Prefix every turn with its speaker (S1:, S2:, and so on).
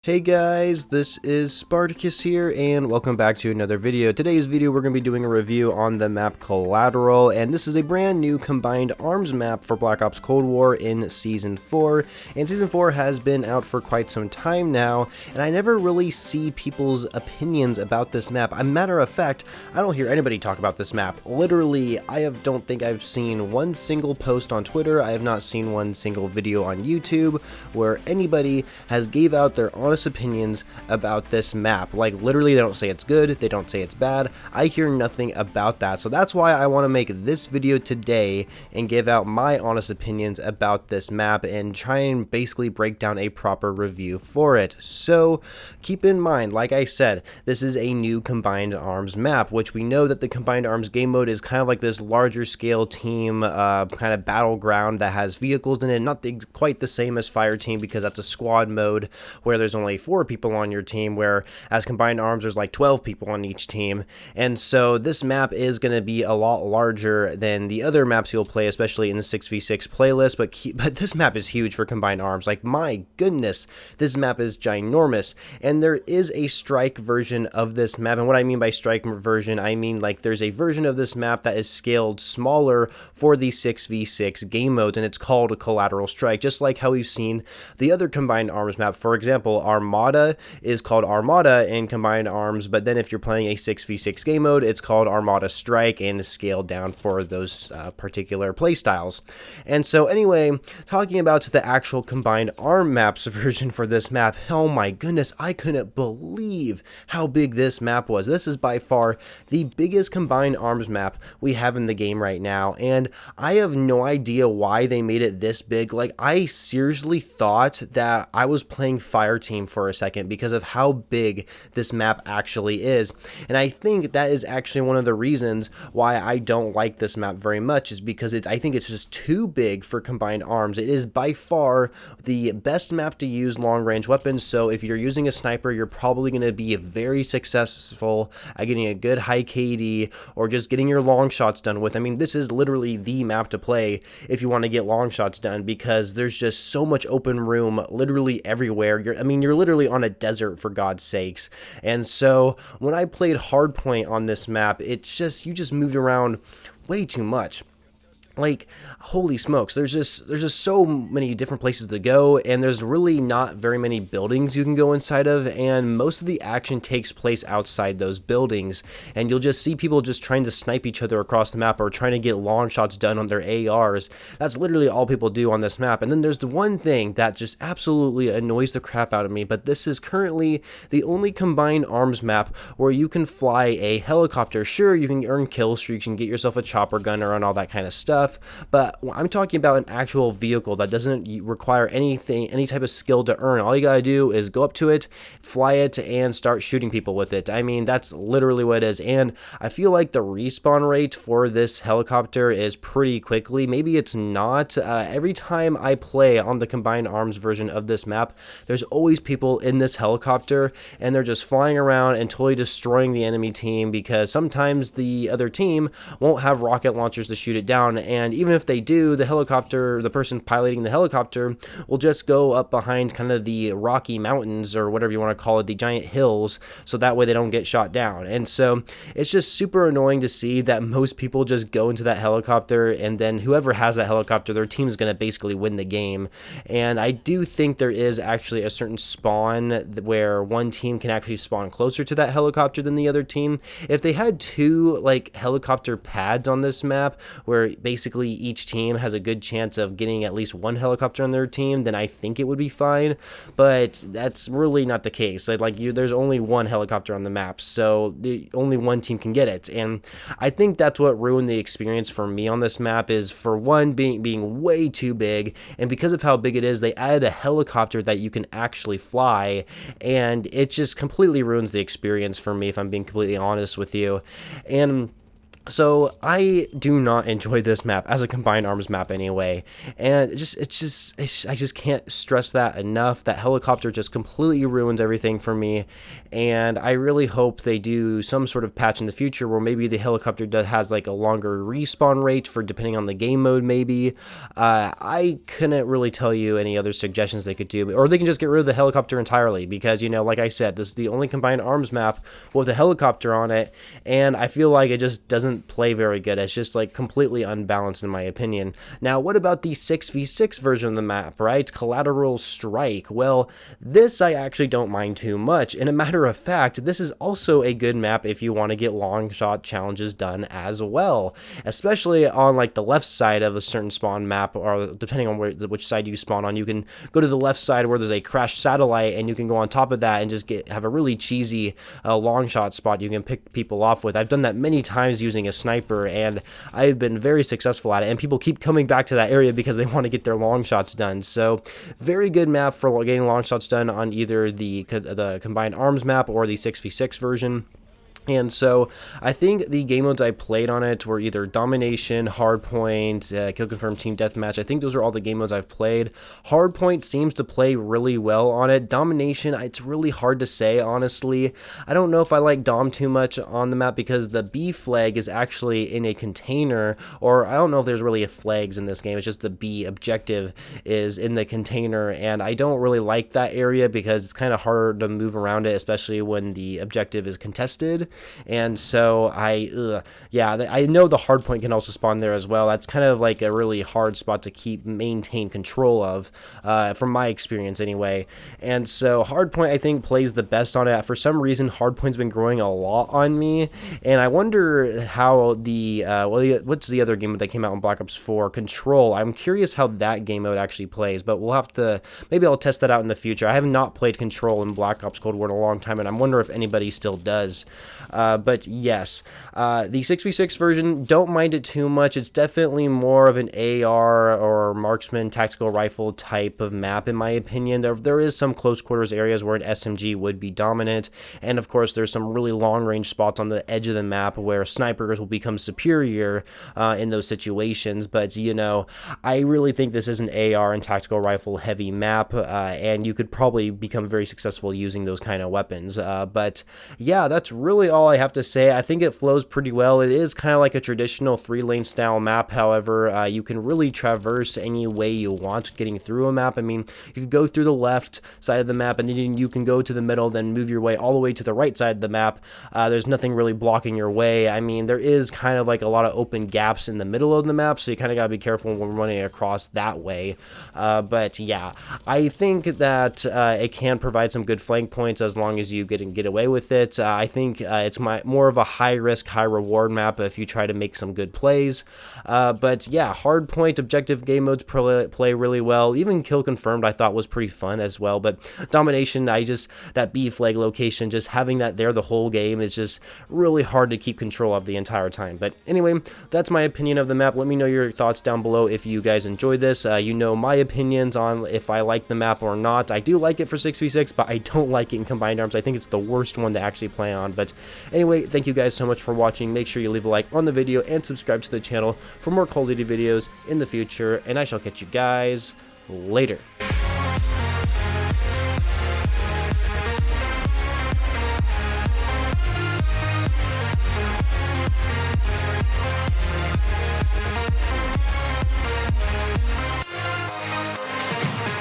S1: Hey guys, this is Spartacus here, and welcome back to another video. Today's video we're going to be doing a review on the map Collateral, and this is a brand new combined arms map for Black Ops Cold War in Season 4, and Season 4 has been out for quite some time now, and I never really see people's opinions about this map. As a matter of fact, I don't hear anybody talk about this map. Literally, don't think I've seen one single post on Twitter, I have not seen one single video on YouTube where anybody has gave out their honest opinions about this map. Like, literally, they don't say it's good, they don't say it's bad. I hear nothing about that, so that's why I want to make this video today and give out my honest opinions about this map and try and basically break down a proper review for it. So keep in mind, like I said, this is a new combined arms map, which we know that the combined arms game mode is kind of like this larger scale team kind of battleground that has vehicles in it. Not quite the same as Fire Team, because that's a squad mode where there's only 4 people on your team, where as combined arms there's like 12 people on each team. And so this map is going to be a lot larger than the other maps you'll play, especially in the 6v6 playlist, but this map is huge for combined arms. Like, my goodness, this map is ginormous. And there is a strike version of this map, and what I mean by strike version, I mean like there's a version of this map that is scaled smaller for the 6v6 game modes, and it's called a Collateral Strike, just like how we've seen the other combined arms map. For example, Armada is called Armada in combined arms, but then if you're playing a 6v6 game mode, it's called Armada Strike and is scaled down for those particular playstyles. And so anyway, talking about the actual combined arm maps version for this map, oh my goodness, I couldn't believe how big this map was. This is by far the biggest combined arms map we have in the game right now, and I have no idea why they made it this big. Like, I seriously thought that I was playing Fire Team for a second because of how big this map actually is. And I think that is actually one of the reasons why I don't like this map very much, is because I think it's just too big for combined arms. It is by far the best map to use long range weapons, so if you're using a sniper, you're probably going to be very successful at getting a good high KD or just getting your long shots done with. I mean, this is literally the map to play if you want to get long shots done, because there's just so much open room literally everywhere. You're literally on a desert, for God's sakes. And so when I played Hardpoint on this map, it's just, you just moved around way too much. Like, holy smokes, there's just so many different places to go, and there's really not very many buildings you can go inside of, and most of the action takes place outside those buildings, and you'll just see people just trying to snipe each other across the map or trying to get long shots done on their ARs. That's literally all people do on this map. And then there's the one thing that just absolutely annoys the crap out of me, but this is currently the only combined arms map where you can fly a helicopter. Sure, you can earn kill streaks, you can get yourself a chopper gunner and all that kind of stuff, but I'm talking about an actual vehicle that doesn't require any type of skill to earn. All you gotta do is go up to it, fly it, and start shooting people with it. I mean, that's literally what it is. And I feel like the respawn rate for this helicopter is pretty quickly. Maybe it's not. Every time I play on the combined arms version of this map, there's always people in this helicopter, and they're just flying around and totally destroying the enemy team, because sometimes the other team won't have rocket launchers to shoot it down, and even if they do, the person piloting the helicopter will just go up behind kind of the Rocky Mountains, or whatever you want to call it, the giant hills, so that way they don't get shot down. And so it's just super annoying to see that most people just go into that helicopter, and then whoever has that helicopter, their team is going to basically win the game. And I do think there is actually a certain spawn where one team can actually spawn closer to that helicopter than the other team. If they had 2 like helicopter pads on this map, where basically each team has a good chance of getting at least 1 helicopter on their team, then I think it would be fine. But that's really not the case. There's only 1 helicopter on the map, so only 1 team can get it. And I think that's what ruined the experience for me on this map, is for one, being way too big, and because of how big it is, they added a helicopter that you can actually fly, and it just completely ruins the experience for me, if I'm being completely honest with you. And So I do not enjoy this map as a combined arms map anyway, and I just can't stress that enough. That helicopter just completely ruins everything for me, and I really hope they do some sort of patch in the future where maybe the helicopter has like a longer respawn rate for depending on the game mode. Maybe I couldn't really tell you any other suggestions they could do, or they can just get rid of the helicopter entirely because, you know, like I said, this is the only combined arms map with a helicopter on it, and I feel like it just doesn't play very good. It's just like completely unbalanced in my opinion. Now, what about the 6v6 version of the map, right? Collateral Strike. Well, this I actually don't mind too much. And a matter of fact, this is also a good map if you want to get long shot challenges done as well, especially on like the left side of a certain spawn map, or depending on which side you spawn on. You can go to the left side where there's a crashed satellite, and you can go on top of that and just have a really cheesy long shot spot you can pick people off with. I've done that many times using a sniper, and I've been very successful at it, and people keep coming back to that area because they want to get their long shots done. So very good map for getting long shots done on either the combined arms map or the 6v6 version. And so I think the game modes I played on it were either Domination, Hardpoint, Kill Confirm, Team Deathmatch. I think those are all the game modes I've played. Hardpoint seems to play really well on it. Domination, it's really hard to say, honestly. I don't know if I like Dom too much on the map because the B flag is actually in a container, or I don't know if there's really a flags in this game. It's just the B objective is in the container, and I don't really like that area because it's kind of hard to move around it, especially when the objective is contested. And so I know the hard point can also spawn there as well. That's kind of like a really hard spot to maintain control of, from my experience anyway. And so hardpoint I think plays the best on it. For some reason, hardpoint's been growing a lot on me, and I wonder how the what's the other game that came out in Black Ops 4? Control. I'm curious how that game mode actually plays, but we'll have to, maybe I'll test that out in the future. I have not played Control in Black Ops Cold War in a long time, and I'm wondering if anybody still does. But yes, the 6v6 version, don't mind it too much. It's definitely more of an AR or marksman tactical rifle type of map in my opinion. There is some close quarters areas where an SMG would be dominant, and of course there's some really long range spots on the edge of the map where snipers will become superior in those situations. But you know, I really think this is an AR and tactical rifle heavy map, and you could probably become very successful using those kind of weapons. But yeah, that's really all I have to say. I think it flows pretty well. It is kind of like a traditional 3-lane style map. However, you can really traverse any way you want getting through a map. I mean, you could go through the left side of the map, and then you can go to the middle, then move your way all the way to the right side of the map. There's nothing really blocking your way. I mean, there is kind of like a lot of open gaps in the middle of the map, so you kind of got to be careful when running across that way. But yeah, I think that it can provide some good flank points as long as you get away with it. I think it's more of a high risk, high reward map if you try to make some good plays. But yeah, hardpoint objective game modes play really well. Even Kill Confirmed I thought was pretty fun as well. But Domination, that B flag location, just having that there the whole game is just really hard to keep control of the entire time. But anyway, that's my opinion of the map. Let me know your thoughts down below if you guys enjoyed this. You know my opinions on if I like the map or not. I do like it for 6v6, but I don't like it in combined arms. I think it's the worst one to actually play on. But anyway, thank you guys so much for watching. Make sure you leave a like on the video and subscribe to the channel for more Call of Duty videos in the future, and I shall catch you guys later.